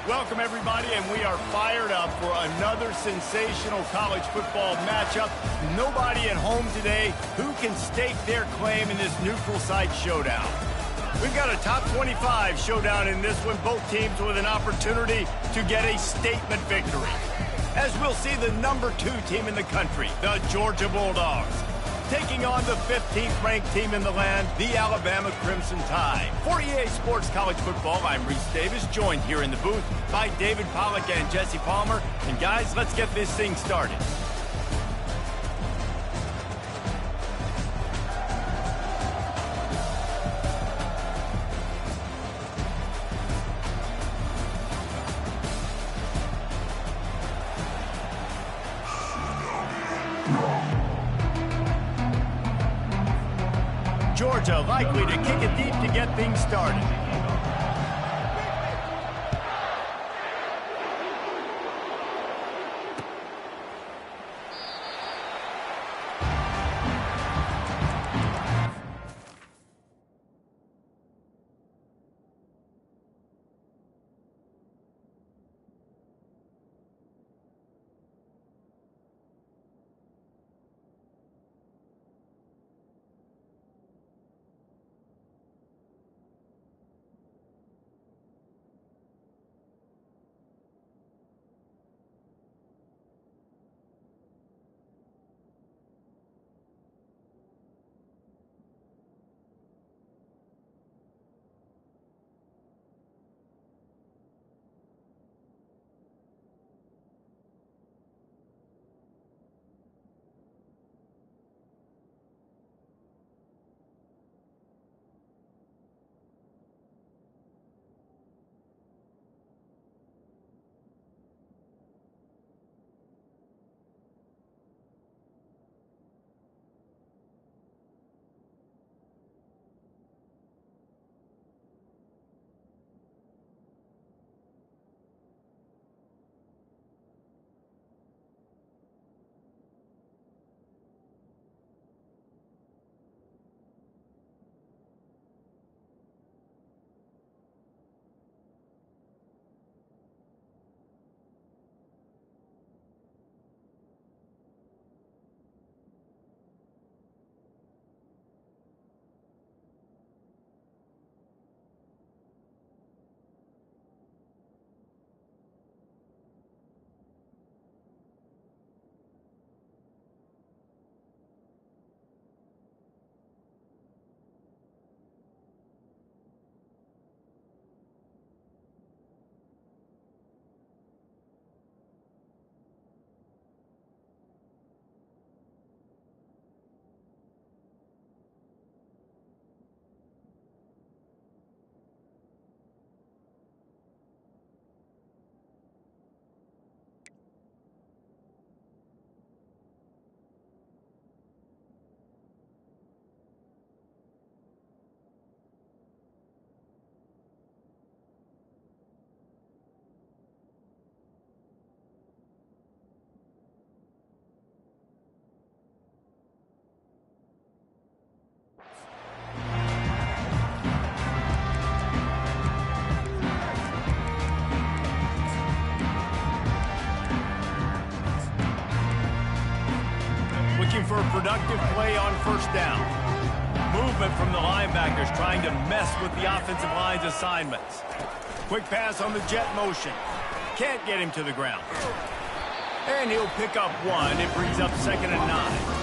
Welcome, everybody, and we are fired up for another sensational college football matchup. Nobody at home today who can stake their claim in this neutral site showdown. We've got a top 25 showdown in this one, both teams with an opportunity to get a statement victory. As we'll see the number 2 team in the country, the Georgia Bulldogs, taking on the 15th ranked team in the land, the Alabama Crimson Tide. For EA Sports College Football, I'm Reese Davis, joined here in the booth by David Pollack and Jesse Palmer. And guys, let's get this thing started. Georgia likely to kick it deep to get things started. For a productive play on first down. Movement from the linebackers trying to mess with the offensive line's assignments. Quick pass on the jet motion. Can't get him to the ground. And he'll pick up 1. It brings up 2nd and 9.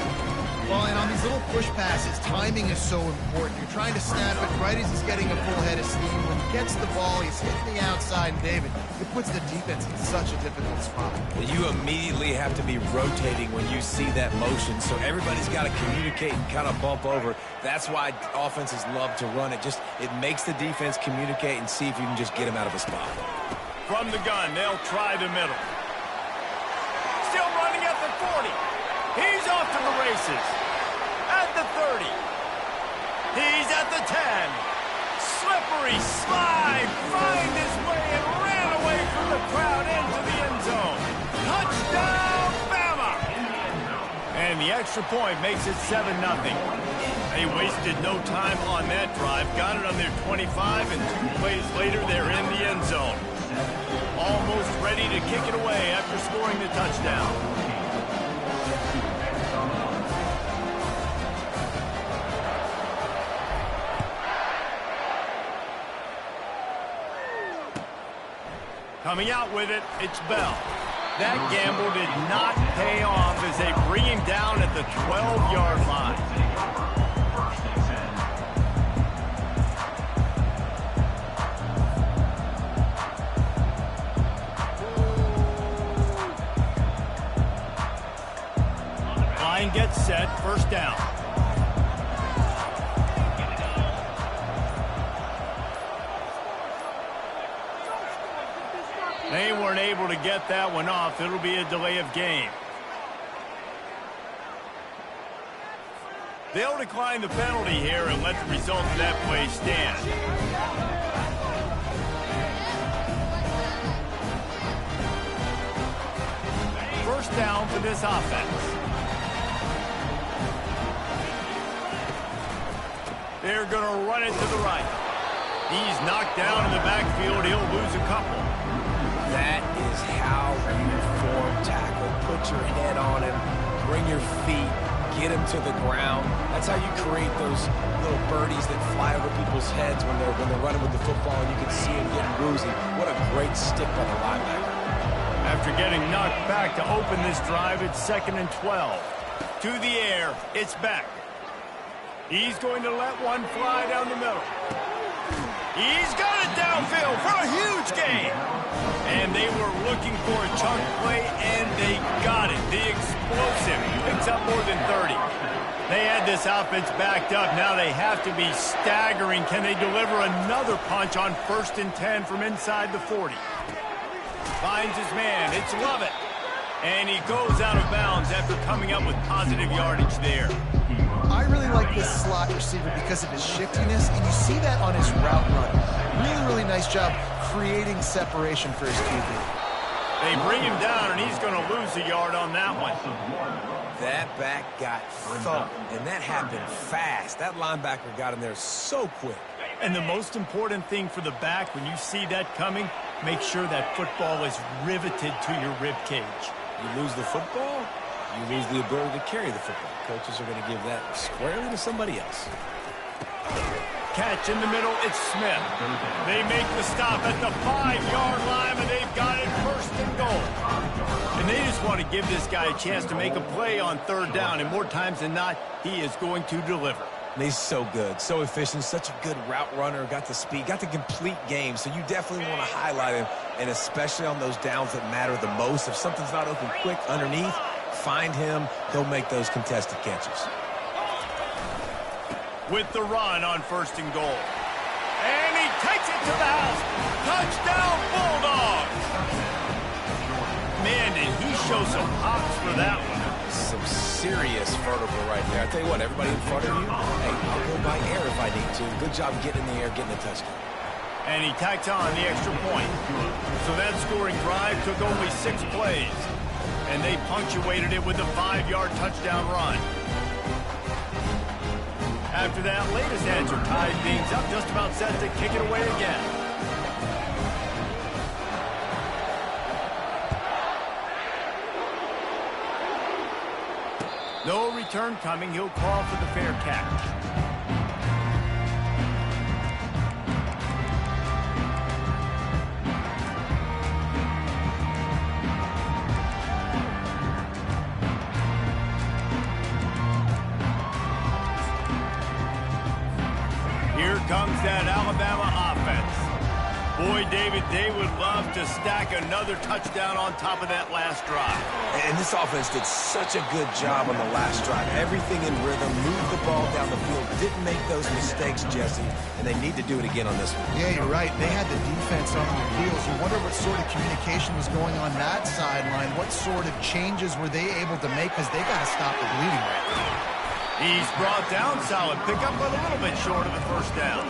Well, and on these little push passes, timing is so important. You're trying to snap it right as he's getting a full head of steam. When he gets the ball, he's hitting the outside, and David, it puts the defense in such a difficult spot. You immediately have to be rotating when you see that motion, so everybody's got to communicate and kind of bump over. That's why offenses love to run it. It makes the defense communicate and see if you can just get him out of a spot. From the gun, they'll try the middle. Still running at the 40. He's off to the races. At the 30. He's at the 10. Slippery slide. Find his way and ran away from the crowd into the end zone. Touchdown, Bama! And the extra point makes it 7-0. They wasted no time on that drive. Got it on their 25, and 2 plays later, they're in the end zone. almost ready to kick it away after scoring the touchdown. Coming out with it, it's Bell. That gamble did not pay off as they bring him down at the 12-yard line. Line gets set, first down. They weren't able to get that one off. It'll be a delay of game. They'll decline the penalty here and let the result of that play stand. First down for this offense. They're going to run it to the right. He's knocked down in the backfield. He'll lose a couple. That is how you form tackle. Put your head on him, bring your feet, get him to the ground. That's how you create those little birdies that fly over people's heads when they're running with the football, and you can see him getting woozy. What a great stick by the linebacker. After getting knocked back to open this drive, it's 2nd and 12. To the air, it's Beck. He's going to let one fly down the middle. He's got it downfield for a huge gain. And they were looking for a chunk play, and they got it. The explosive picks up more than 30. They had this offense backed up. Now they have to be staggering. Can they deliver another punch on 1st and 10 from inside the 40? Finds his man. It's Lovett. And he goes out of bounds after coming up with positive yardage there. I really like this slot receiver because of his shiftiness, and you see that on his route run. Really, really nice job creating separation for his QB. They bring him down, and he's going to lose a yard on that one. That back got thumped, and that happened fast. That linebacker got in there so quick. And the most important thing for the back, when you see that coming, make sure that football is riveted to your rib cage. You lose the football, you lose the ability to carry the football. Coaches are going to give that squarely to somebody else. Catch in the middle, it's Smith. They make the stop at the 5-yard line, and they've got it 1st and goal. And they just want to give this guy a chance to make a play on 3rd down, and more times than not, he is going to deliver. And he's so good, so efficient, such a good route runner, got the speed, got the complete game, so you definitely want to highlight him, and especially on those downs that matter the most. If something's not open quick underneath, find him, he'll make those contested catches. With the run on 1st and goal. And he takes it to the house. Touchdown, Bulldogs! Man, did he show some hops for that one. Some serious vertical right there. I tell you what, everybody in front of you, hey, I'll go by air if I need to. Good job getting in the air, getting a touchdown. And he tacks on the extra point. So that scoring drive took only 6 plays. And they punctuated it with a 5-yard touchdown run. After that latest answer tied things up, just about set to kick it away again. No return coming. He'll call for the fair catch. Here comes that Alabama offense. Boy, David, they would love to stack another touchdown on top of that last drive. And this offense did such a good job on the last drive. Everything in rhythm, moved the ball down the field, didn't make those mistakes, Jesse, and they need to do it again on this one. Yeah, you're right. They had the defense on their heels. You wonder what sort of communication was going on that sideline. What sort of changes were they able to make, because they got to stop the bleeding right now. He's brought down, solid pickup, but a little bit short of the 1st down.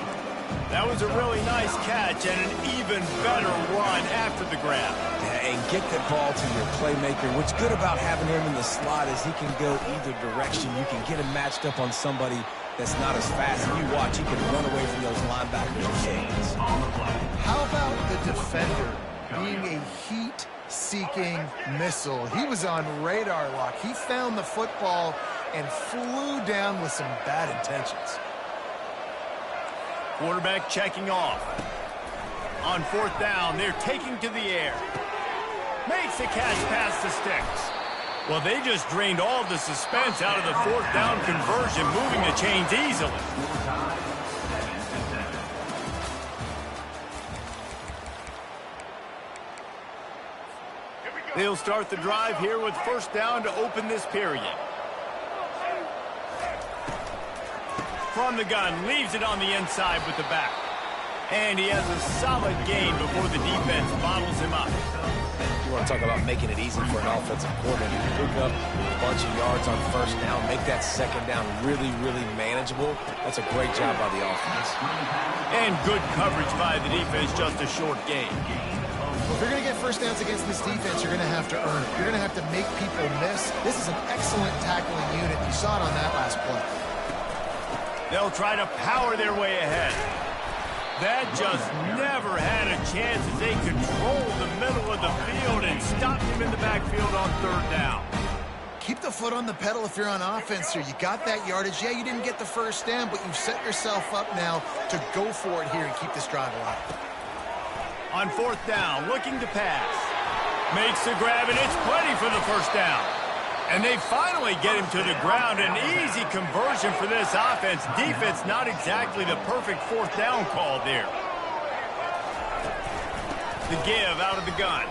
That was a really nice catch and an even better run after the grab. Yeah, and get the ball to your playmaker. What's good about having him in the slot is he can go either direction. You can get him matched up on somebody that's not as fast. And you watch, he can run away from those linebackers and safeties. How about the defender being a heat-seeking missile. He was on radar lock. He found the football and flew down with some bad intentions. Quarterback checking off. On 4th down, they're taking to the air. Makes the catch past the sticks. Well, they just drained all the suspense out of the 4th down conversion, moving the chains easily. They'll start the drive here with 1st down to open this period. From the gun, leaves it on the inside with the back. And he has a solid gain before the defense bottles him up. You want to talk about making it easy for an offensive coordinator. Pick up a bunch of yards on 1st down, make that 2nd down really, really manageable. That's a great job by the offense. And good coverage by the defense, just a short gain. Well, if you're going to get 1st downs against this defense, you're going to have to earn it. You're going to have to make people miss. This is an excellent tackling unit. You saw it on that last play. They'll try to power their way ahead. That just never had a chance as they controlled the middle of the field and stopped him in the backfield on 3rd down. Keep the foot on the pedal if you're on offense here. You got that yardage. Yeah, you didn't get the 1st down, but you've set yourself up now to go for it here and keep this drive alive. On 4th down, looking to pass. Makes the grab, and it's plenty for the 1st down. And they finally get him to the ground. An easy conversion for this offense. Defense not exactly the perfect 4th down call there. The give out of the gun.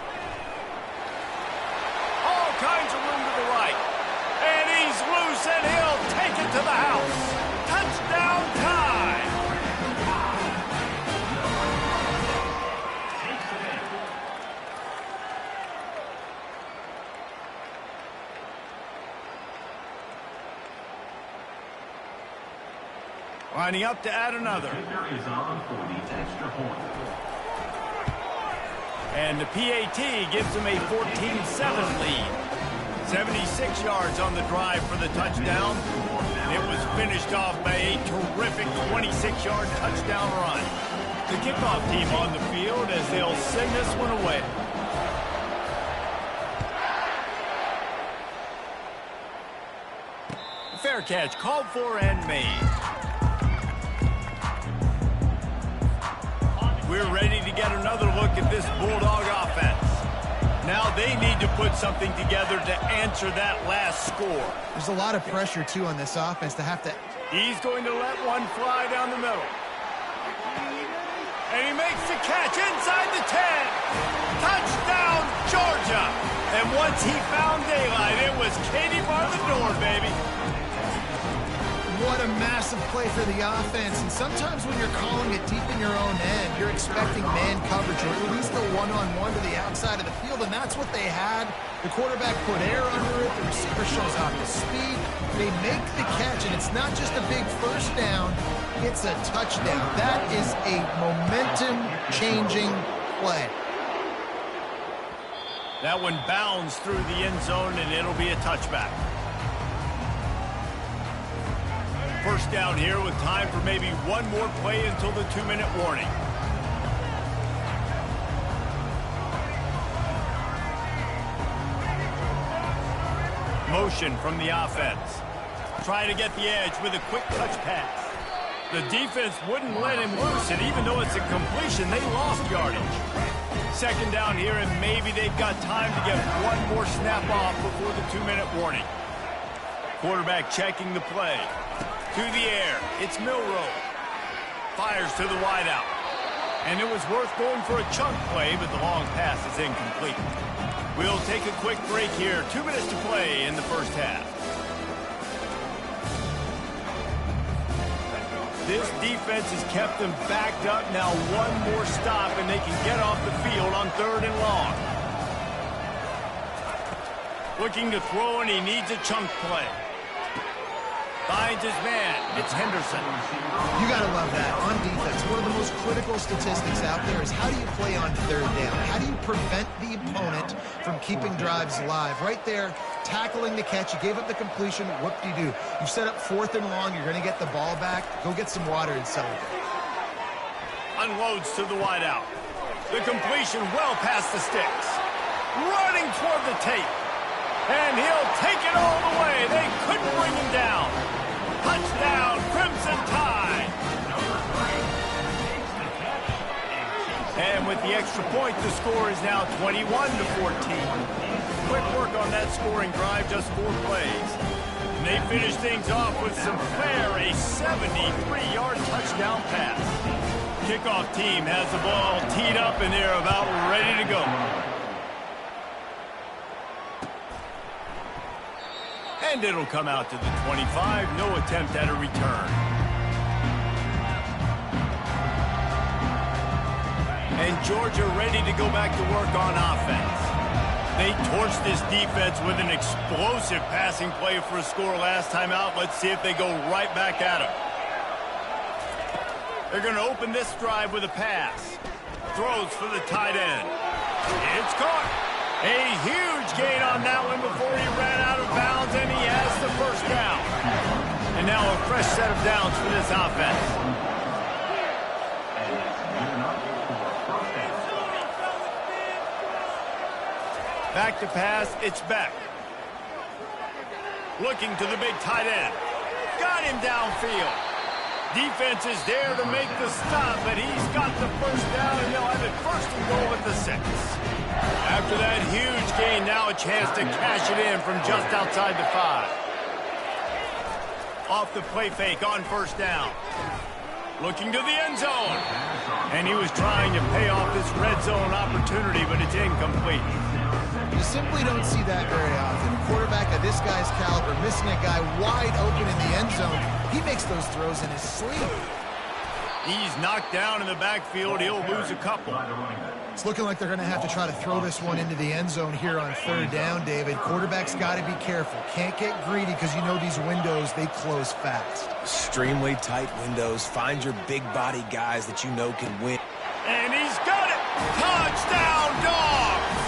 All kinds of room to the right. And he's loose, and he'll take it to the house. Touchdown time. Lining up to add another. And the PAT gives them a 14-7 lead. 76 yards on the drive for the touchdown. It was finished off by a terrific 26-yard touchdown run. The kickoff team on the field as they'll send this one away. Fair catch called for and made. We're ready to get another look at this Bulldog offense. Now they need to put something together to answer that last score. There's a lot of pressure, too, on this offense to have to... He's going to let one fly down the middle. And he makes the catch inside the 10. Touchdown, Georgia. And once he found daylight, it was Katie bar the door, baby. What a massive play for the offense. And sometimes when you're calling it deep in your own end, you're expecting man coverage or at least the one-on-one to the outside of the field, and that's what they had. The quarterback put air under it. The receiver shows off his speed. They make the catch, and it's not just a big 1st down. It's a touchdown. That is a momentum-changing play. That one bounds through the end zone, and it'll be a touchback. 1st down here with time for maybe one more play until the 2-minute warning. Motion from the offense. Try to get the edge with a quick touch pass. The defense wouldn't let him loose, and even though it's a completion, they lost yardage. 2nd down here, and maybe they've got time to get one more snap off before the 2-minute warning. Quarterback checking the play. To the air, it's Milroe. Fires to the wideout. And it was worth going for a chunk play, but the long pass is incomplete. We'll take a quick break here. 2 minutes to play in the 1st half. This defense has kept them backed up. Now one more stop, and they can get off the field on 3rd and long. Looking to throw, and he needs a chunk play. Finds his man. It's Henderson. You got to love that. On defense, one of the most critical statistics out there is how do you play on 3rd down? How do you prevent the opponent from keeping drives alive? Right there, tackling the catch. You gave up the completion. What do you do? You set up 4th and long. You're going to get the ball back. Go get some water and celebrate. Unloads to the wideout. The completion well past the sticks. Running toward the tape. And he'll take it all the way. They couldn't bring him down. Touchdown, Crimson Tide. And with the extra point, the score is now 21-14. Quick work on that scoring drive, just 4 plays. And they finish things off with some flair, a 73-yard touchdown pass. Kickoff team has the ball teed up, and they're about ready to go. And it'll come out to the 25. No attempt at a return. And Georgia ready to go back to work on offense. They torched this defense with an explosive passing play for a score last time out. Let's see if they go right back at him. They're going to open this drive with a pass. Throws for the tight end. It's caught. A huge gain on that one before he ran out of bounds, and he has the first down. And now a fresh set of downs for this offense. Back to pass, it's Beck. Looking to the big tight end. Got him downfield. Defense is there to make the stop, but he's got the first down, and they'll have it first and goal at the 6. After that huge gain, now a chance to cash it in from just outside the 5. Off the play fake on first down. Looking to the end zone. And he was trying to pay off this red zone opportunity, but it's incomplete. You simply don't see that very often. A quarterback of this guy's caliber missing a guy wide open in the end zone. He makes those throws in his sleep. He's knocked down in the backfield. He'll lose a couple. It's looking like they're going to have to try to throw this one into the end zone here on 3rd down, David. Quarterback's got to be careful. Can't get greedy because you know these windows, they close fast. Extremely tight windows. Find your big body guys that you know can win. And he's got it. Touchdown, Dogs!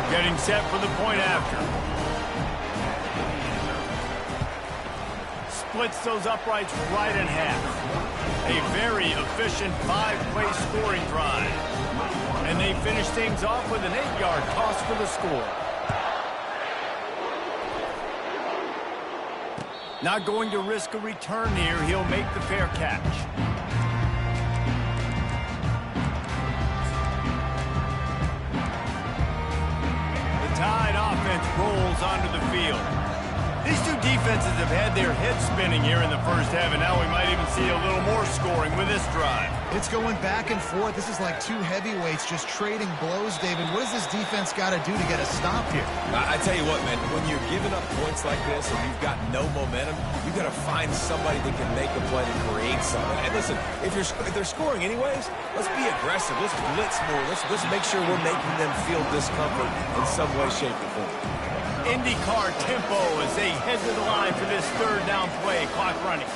Getting set for the point after. Splits those uprights right in half. A very efficient 5-play scoring drive. And they finish things off with an 8-yard toss for the score. Not going to risk a return here. He'll make the fair catch. Tide offense rolls onto the field. These two defenses have had their heads spinning here in the first half, and now we might even see a little more scoring with this drive. It's going back and forth. This is like two heavyweights just trading blows, David. What does this defense got to do to get a stop here? I tell you what, man, when you're giving up points like this and you've got no momentum, you've got to find somebody that can make a play to create something. And listen, if they're scoring anyways, let's be aggressive. Let's blitz more. Let's make sure we're making them feel discomfort in some way, shape, or form. IndyCar tempo as they head to the line for this 3rd down play. Clock running.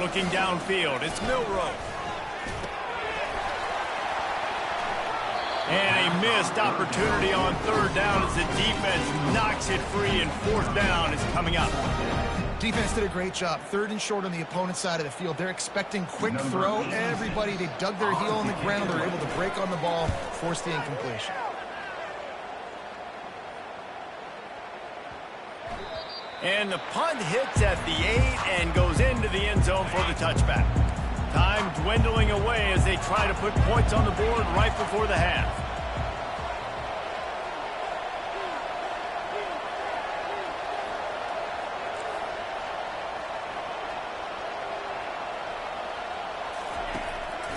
Looking downfield, it's Milroe. And a missed opportunity on 3rd down as the defense knocks it free, and 4th down is coming up. Defense did a great job. 3rd and short on the opponent's side of the field. They're expecting quick throw. Everybody, they dug their heel on the ground. They're able to break on the ball, force the incompletion. And the punt hits at the 8 and goes into the end zone for the touchback. Time dwindling away as they try to put points on the board right before the half.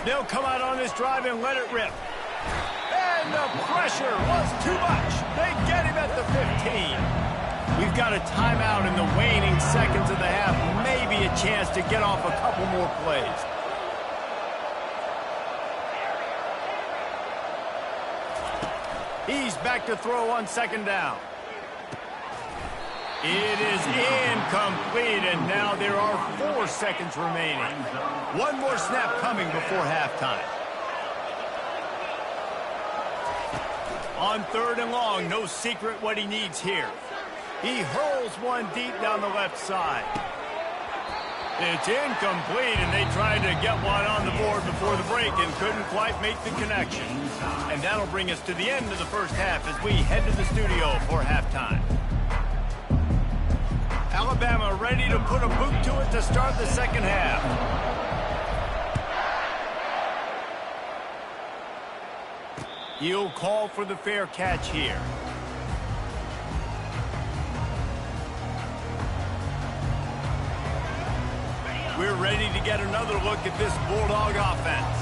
They'll come out on this drive and let it rip. And the pressure was too much. They get him at the 15. We've got a timeout in the waning seconds of the half. Maybe a chance to get off a couple more plays. He's back to throw on 2nd down. It is incomplete, and now there are 4 seconds remaining. One more snap coming before halftime. On 3rd and long, no secret what he needs here. He hurls one deep down the left side. It's incomplete, and they tried to get one on the board before the break and couldn't quite make the connection. And that'll bring us to the end of the first half as we head to the studio for halftime. Alabama ready to put a boot to it to start the second half. He'll call for the fair catch here. We're ready to get another look at this Bulldog offense.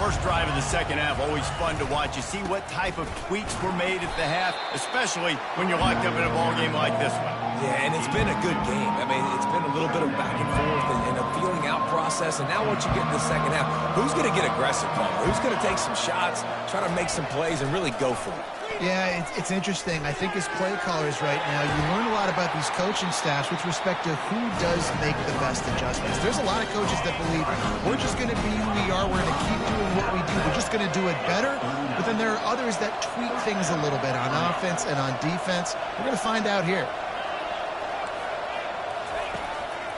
First drive of the second half, always fun to watch. You see what type of tweaks were made at the half, especially when you're locked up in a ball game like this one. Yeah, and it's been a good game. I mean, it's been a little bit of back and forth and a feeling out process. And now once you get in the second half, who's going to get aggressive, Paul? Who's going to take some shots, try to make some plays, and really go for it? Yeah, it's interesting. I think as play callers right now, you learn a lot about these coaching staffs with respect to who does make the best adjustments. There's a lot of coaches that believe we're just going to be who we are. We're going to keep doing what we do. We're just going to do it better. But then there are others that tweak things a little bit on offense and on defense. We're going to find out here.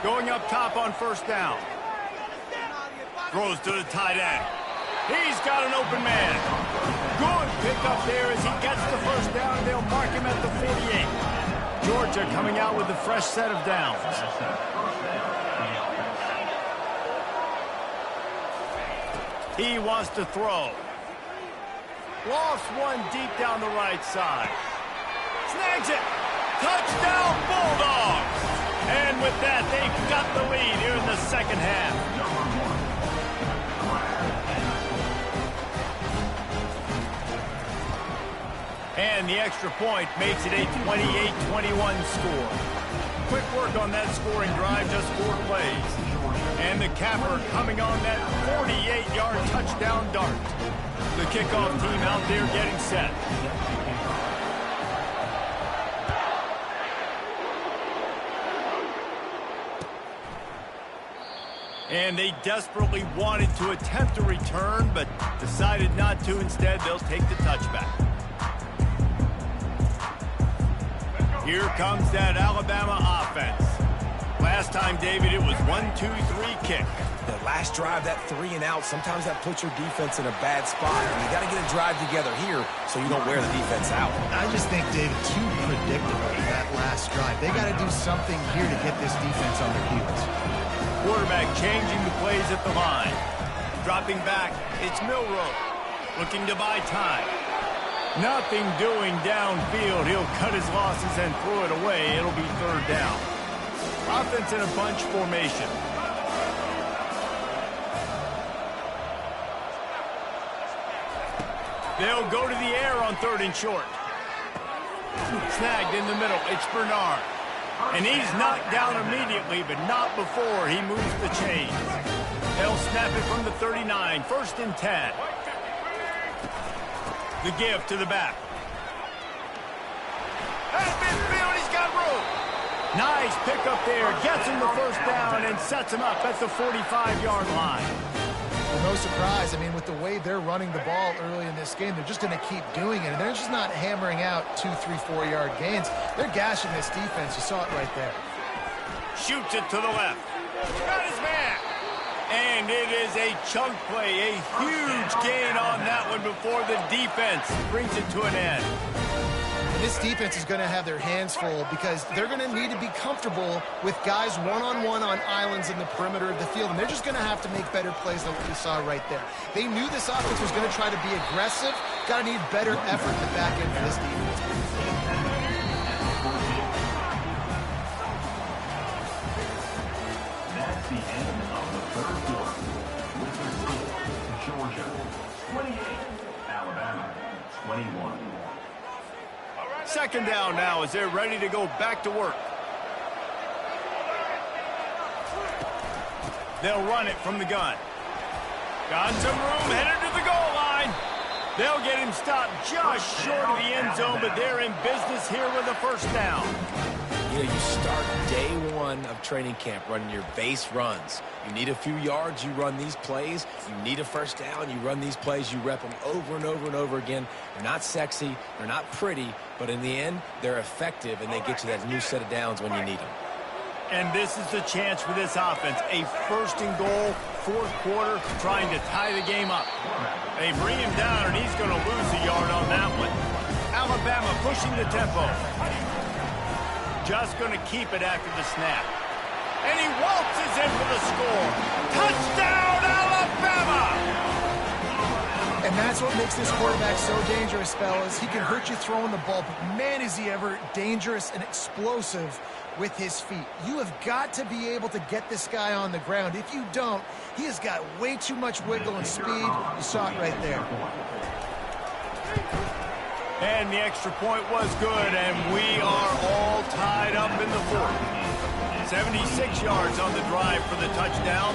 Going up top on first down. Throws to the tight end. He's got an open man. Good pickup there as he gets the first down, and they'll mark him at the 48. Georgia coming out with a fresh set of downs. He wants to throw. Lost one deep down the right side. Snags it. Touchdown, Bulldogs. And with that, they've got the lead here in the second half. And the extra point makes it a 28-21 score. Quick work on that scoring drive, just 4 plays. And the capper coming on that 48-yard touchdown dart. The kickoff team out there getting set. And they desperately wanted to attempt a return, but decided not to. Instead, they'll take the touchback. Here comes that Alabama offense. Last time, David, it was 1-2-3 kick. The last drive, that 3 and out, sometimes that puts your defense in a bad spot. And you got to get a drive together here so you don't wear the defense out. I just think, David, too predictable that last drive. They got to do something here to get this defense on their heels. Quarterback changing the plays at the line. Dropping back, it's Milroe. Looking to buy time. Nothing doing downfield. He'll cut his losses and throw it away. It'll be third down. Offense in a bunch formation. They'll go to the air on 3rd and short. Snagged in the middle. It's Bernard. And he's knocked down immediately, but not before he moves the chains. They'll snap it from the 39. 1st and 10. The give to the back. That's midfield. He's got room. Nice pickup there. Gets him the first down and sets him up at the 45-yard line. Well, no surprise. I mean, with the way they're running the ball early in this game, they're just going to keep doing it. And they're just not hammering out 2, 3, 4-yard gains. They're gashing this defense. You saw it right there. Shoots it to the left. Got his man. And it is a chunk play, a huge gain on that one before the defense brings it to an end. And this defense is going to have their hands full because they're going to need to be comfortable with guys one-on-one on islands in the perimeter of the field. And they're just going to have to make better plays than what we saw right there. They knew this offense was going to try to be aggressive. Got to need better effort in the back end for this defense. That's the end of the third quarter. Georgia 28, Alabama 21. Second down now as they're ready to go back to work. They'll run it from the gun. Got some room, headed to the goal line. They'll get him stopped just short of the end zone, but they're in business here with a first down. You know, you start day 1 of training camp running your base runs. You need a few yards, you run these plays. You need a first down, you run these plays. You rep them over and over and over again. They're not sexy, they're not pretty, but in the end, they're effective, and they get you that new set of downs when you need them. And this is the chance for this offense. A first and goal, fourth quarter, trying to tie the game up. They bring him down, and he's going to lose a yard on that one. Alabama pushing the tempo. Just going to keep it after the snap. And he waltzes in for the score. Touchdown, Alabama! And that's what makes this quarterback so dangerous, fellas. He can hurt you throwing the ball, but man, is he ever dangerous and explosive with his feet. You have got to be able to get this guy on the ground. If you don't, he has got way too much wiggle and speed. You saw it right there. And the extra point was good, and we are all tied up in the fourth. 76 yards on the drive for the touchdown.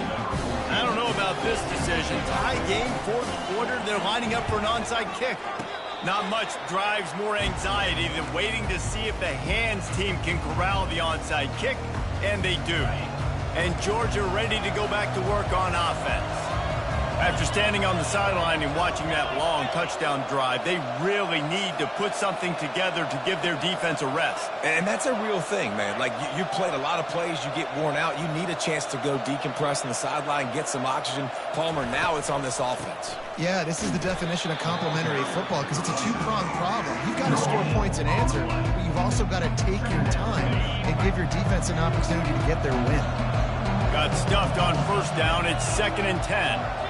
I don't know about this decision. Tie game, fourth quarter. They're lining up for an onside kick. Not much drives more anxiety than waiting to see if the hands team can corral the onside kick, and they do. And Georgia ready to go back to work on offense. After standing on the sideline and watching that long touchdown drive, they really need to put something together to give their defense a rest. And that's a real thing, man. Like, you played a lot of plays, you get worn out. You need a chance to go decompress on the sideline, get some oxygen. Palmer, now it's on this offense. Yeah, this is the definition of complementary football because it's a two-pronged problem. You've got to score points and answer, but you've also got to take your time and give your defense an opportunity to get their win. Got stuffed on first down. It's 2nd and 10.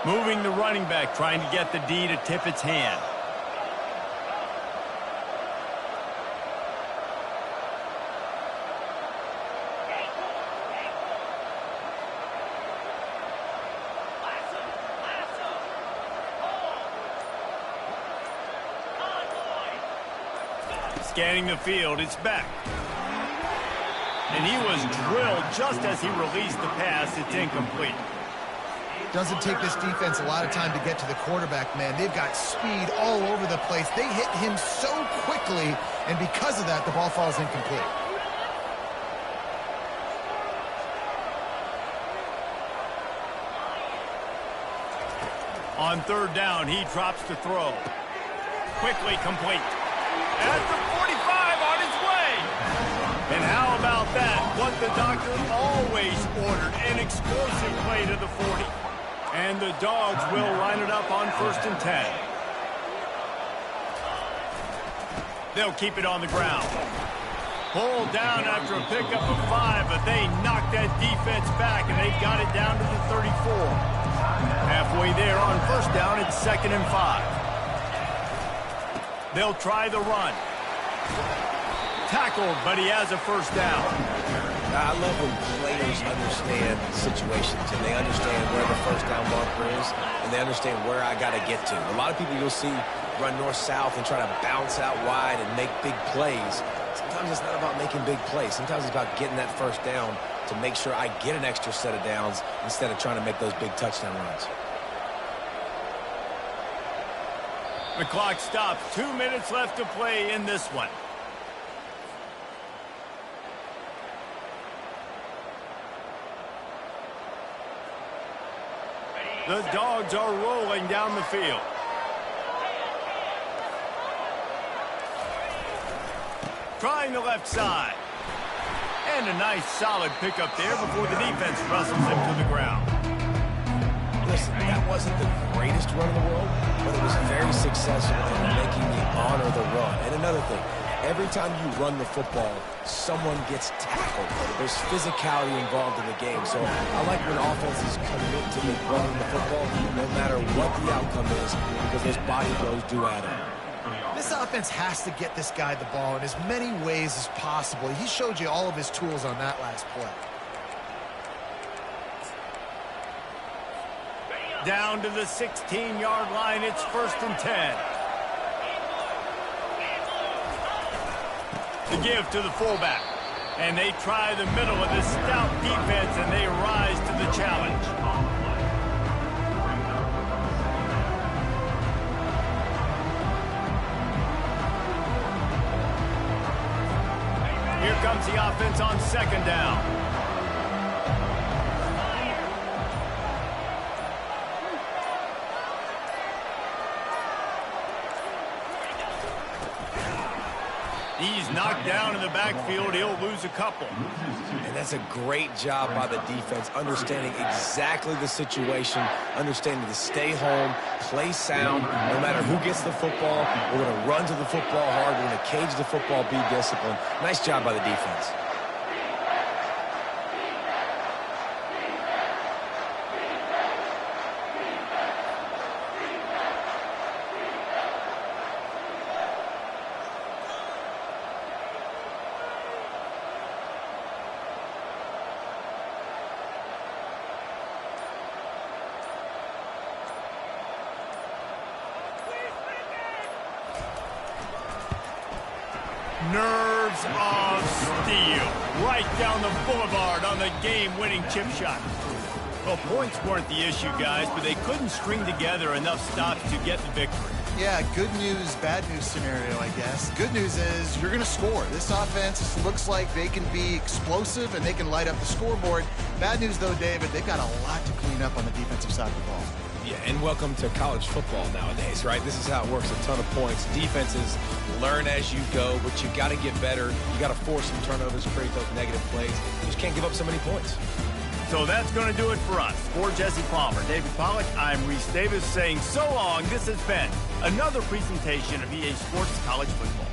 Moving the running back, trying to get the D to tip its hand. Scanning the field, it's back. And he was drilled just as he released the pass. It's incomplete. Doesn't take this defense a lot of time to get to the quarterback, man. They've got speed all over the place. They hit him so quickly, and because of that, the ball falls incomplete. On third down, he drops to throw. Quickly complete. At the 45, on his way. And how about that? What the doctor always ordered, an explosive play to the 40. And the Dogs will line it up on 1st and 10. They'll keep it on the ground. Pulled down after a pickup of 5, but they knocked that defense back, and they've got it down to the 34. Halfway there on first down, it's 2nd and 5. They'll try the run. Tackled, but he has a first down. I love when players understand situations and they understand where the first down marker is and they understand where I got to get to. A lot of people you'll see run north-south and try to bounce out wide and make big plays. Sometimes it's not about making big plays. Sometimes it's about getting that first down to make sure I get an extra set of downs instead of trying to make those big touchdown runs. The clock stops. 2 minutes left to play in this one. The Dogs are rolling down the field. Trying the left side. And a nice solid pickup there before the defense wrestles him to the ground. Listen, that wasn't the greatest run in the world, but it was very successful in making me honor the run. And another thing, every time you run the football, someone gets tackled. There's physicality involved in the game. So I like when offenses commit to running the football, no matter what the outcome is, because those body blows do add up. This offense has to get this guy the ball in as many ways as possible. He showed you all of his tools on that last play. Down to the 16-yard line, it's 1st and 10. The give to the fullback. And they try the middle of this stout defense, and they rise to the challenge. Here comes the offense on 2nd down. He's knocked down in the backfield. He'll lose a couple. And that's a great job by the defense, understanding exactly the situation, understanding to stay home, play sound. No matter who gets the football, we're going to run to the football hard. We're going to cage the football, be disciplined. Nice job by the defense. Nerves of steel. Right down the boulevard on the game-winning chip shot. Well, points weren't the issue, guys, but they couldn't string together enough stops to get the victory. Yeah, good news, bad news scenario, I guess. Good news is you're going to score. This offense looks like they can be explosive and they can light up the scoreboard. Bad news, though, David, they've got a lot to clean up on the defensive side of the ball. Yeah, and welcome to college football nowadays, right? This is how it works, a ton of points. Defenses learn as you go, but you got to get better. You got to force some turnovers, create those negative plays. You just can't give up so many points. So that's going to do it for us. For Jesse Palmer, David Pollack, I'm Reese Davis saying so long. This has been another presentation of EA Sports College Football.